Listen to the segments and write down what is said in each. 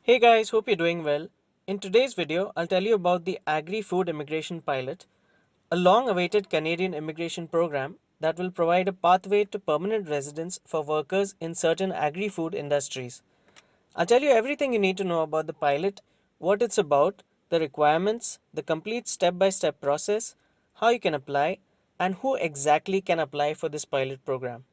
Hey guys, hope you're doing well. In today's video, I'll tell you about the Agri-Food Immigration Pilot, a long-awaited Canadian immigration program that will provide a pathway to permanent residence for workers in certain agri-food industries. I'll tell you everything you need to know about the pilot, what it's about, the requirements, the complete step-by-step process, how you can apply, and who exactly can apply for this pilot program.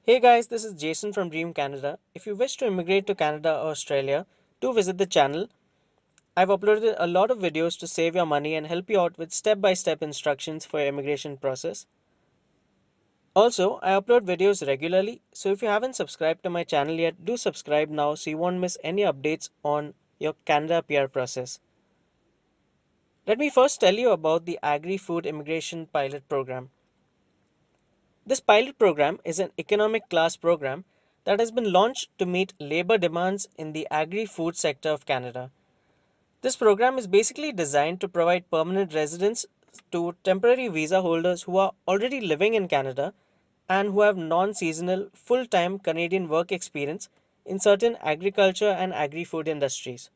Hey guys, this is Jason from Dream Canada. If you wish to immigrate to Canada or Australia, do visit the channel. I've uploaded a lot of videos to save your money and help you out with step-by-step instructions for your immigration process. Also, I upload videos regularly, so if you haven't subscribed to my channel yet, do subscribe now so you won't miss any updates on your Canada PR process. Let me first tell you about the Agri-Food Immigration Pilot Program. This pilot program is an economic class program that has been launched to meet labor demands in the agri-food sector of Canada. This program is basically designed to provide permanent residence to temporary visa holders who are already living in Canada and who have non-seasonal, full-time Canadian work experience in certain agriculture and agri-food industries.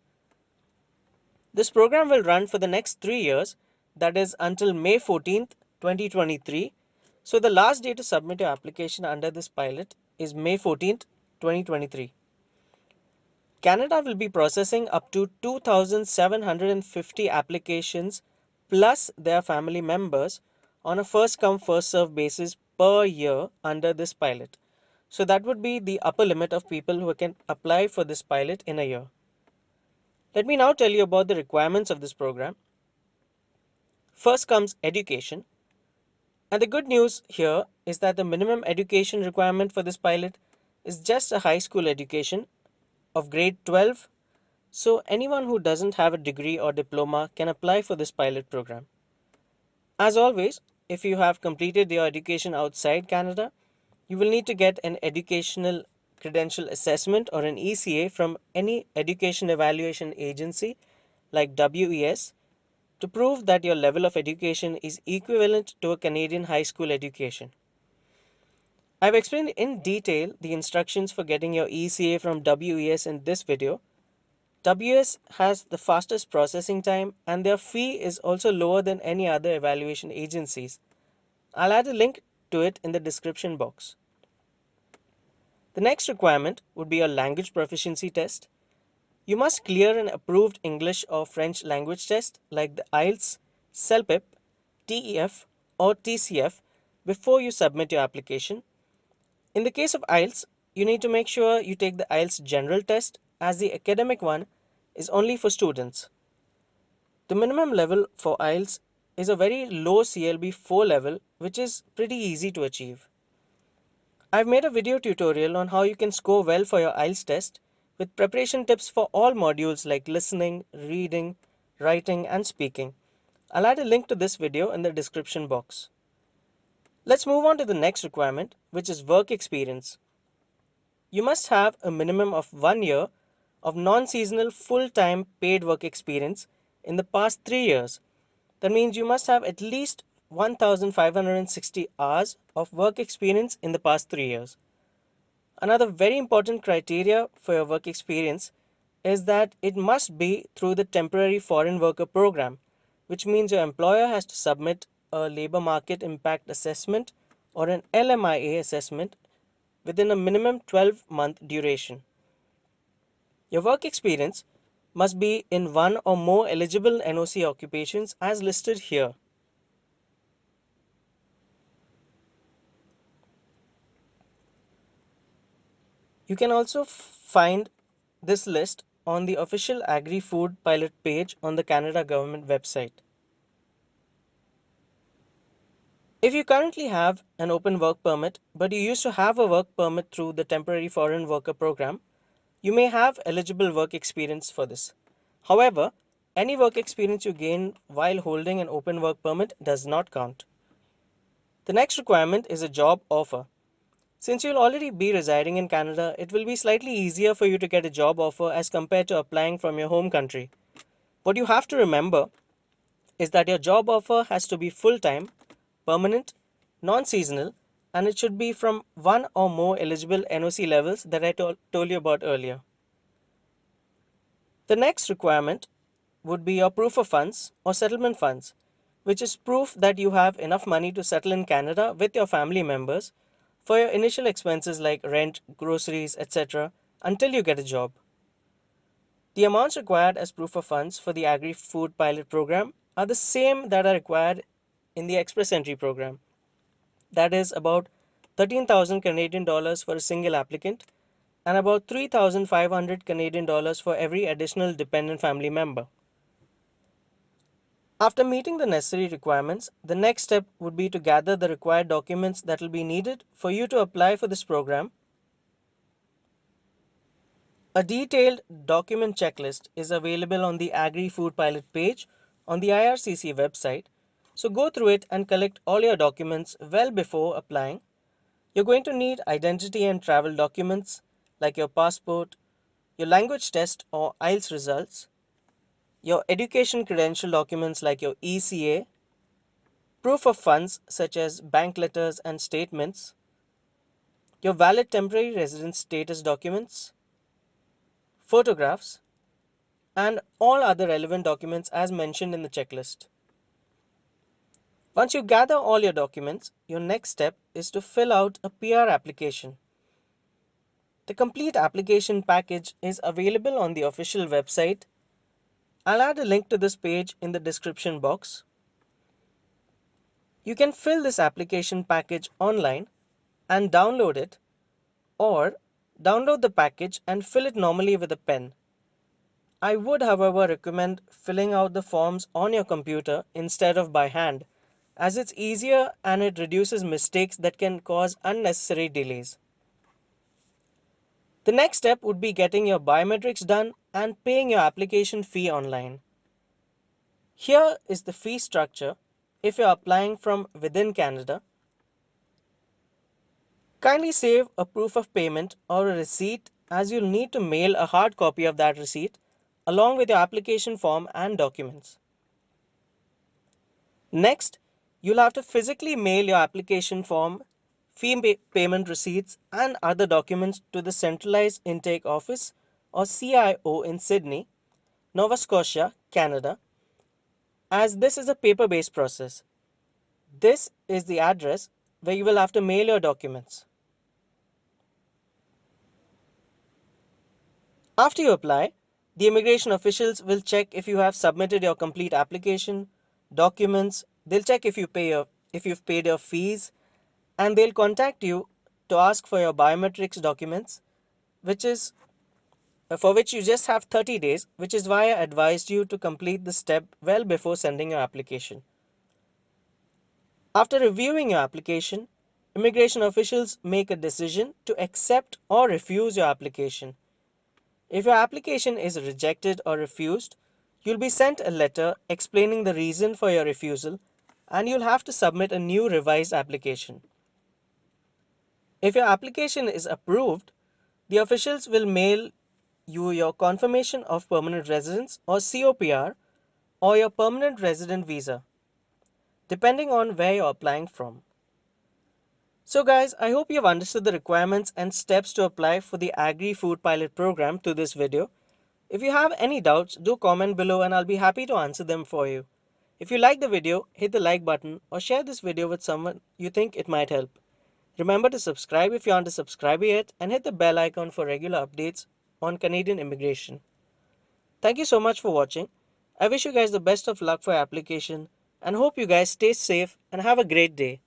This program will run for the next 3 years, that is until May 14th, 2023. So the last day to submit your application under this pilot is May 14th, 2023. Canada will be processing up to 2,750 applications plus their family members on a first come first served basis per year under this pilot. So that would be the upper limit of people who can apply for this pilot in a year. Let me now tell you about the requirements of this program. First comes education. And the good news here is that the minimum education requirement for this pilot is just a high school education of grade 12. So anyone who doesn't have a degree or diploma can apply for this pilot program. As always, if you have completed your education outside Canada, you will need to get an educational credential assessment or an ECA from any education evaluation agency like WES to prove that your level of education is equivalent to a Canadian high school education. I've explained in detail the instructions for getting your ECA from WES in this video. WS has the fastest processing time and their fee is also lower than any other evaluation agencies. I'll add a link to it in the description box. The next requirement would be a language proficiency test. You must clear an approved English or French language test like the IELTS, CELPIP, TEF, or TCF before you submit your application. In the case of IELTS, you need to make sure you take the IELTS general test as the academic one is only for students. The minimum level for IELTS is a very low CLB 4 level, which is pretty easy to achieve. I've made a video tutorial on how you can score well for your IELTS test with preparation tips for all modules like listening, reading, writing, and speaking. I'll add a link to this video in the description box. Let's move on to the next requirement, which is work experience. You must have a minimum of 1 year of non-seasonal full-time paid work experience in the past 3 years. That means you must have at least 1,560 hours of work experience in the past 3 years. Another very important criteria for your work experience is that it must be through the temporary foreign worker program, which means your employer has to submit a labor market impact assessment or an LMIA assessment within a minimum 12-month duration. Your work experience must be in one or more eligible NOC occupations as listed here. You can also find this list on the official Agri-Food Pilot page on the Canada government website. If you currently have an open work permit, but you used to have a work permit through the temporary foreign worker program, you may have eligible work experience for this. However, any work experience you gain while holding an open work permit does not count. The next requirement is a job offer. Since you'll already be residing in Canada, it will be slightly easier for you to get a job offer as compared to applying from your home country. What you have to remember is that your job offer has to be full-time, permanent, non-seasonal, and it should be from one or more eligible NOC levels that I told you about earlier. The next requirement would be your proof of funds or settlement funds, which is proof that you have enough money to settle in Canada with your family members for your initial expenses like rent, groceries, etc., until you get a job. The amounts required as proof of funds for the Agri Food Pilot Program are the same that are required in the Express Entry Program. That is about 13,000 Canadian dollars for a single applicant and about 3,500 Canadian dollars for every additional dependent family member. After meeting the necessary requirements, the next step would be to gather the required documents that will be needed for you to apply for this program. A detailed document checklist is available on the Agri-Food Pilot page on the IRCC website, so go through it and collect all your documents well before applying. You're going to need identity and travel documents like your passport, your language test or IELTS results, your education credential documents like your ECA, proof of funds such as bank letters and statements, your valid temporary residence status documents, photographs, and all other relevant documents as mentioned in the checklist. Once you gather all your documents, your next step is to fill out a PR application. The complete application package is available on the official website. I'll add a link to this page in the description box. You can fill this application package online and download it, or download the package and fill it normally with a pen. I would, however, recommend filling out the forms on your computer instead of by hand, as it's easier and it reduces mistakes that can cause unnecessary delays. The next step would be getting your biometrics done and paying your application fee online. Here is the fee structure if you're applying from within Canada. Kindly save a proof of payment or a receipt, as you'll need to mail a hard copy of that receipt along with your application form and documents. Next, you'll have to physically mail your application form, fee payment receipts, and other documents to the Centralized Intake Office or CIO in Sydney, Nova Scotia, Canada, as this is a paper based process. This is the address where you will have to mail your documents. After you apply, the immigration officials will check if you have submitted your complete application, documents, they'll check if you've paid your fees, and they'll contact you to ask for your biometrics documents, which is for which you just have 30 days, which is why I advised you to complete this step well before sending your application. After reviewing your application, immigration officials make a decision to accept or refuse your application. If your application is rejected or refused, you'll be sent a letter explaining the reason for your refusal, and you'll have to submit a new revised application. If your application is approved, the officials will mail you your confirmation of permanent residence or COPR or your permanent resident visa, depending on where you're applying from. So guys, I hope you've understood the requirements and steps to apply for the Agri Food Pilot Program through this video. If you have any doubts, do comment below and I'll be happy to answer them for you. If you like the video, hit the like button or share this video with someone you think it might help. Remember to subscribe if you aren't a subscriber yet and hit the bell icon for regular updates on Canadian immigration. Thank you so much for watching. I wish you guys the best of luck for your application and hope you guys stay safe and have a great day.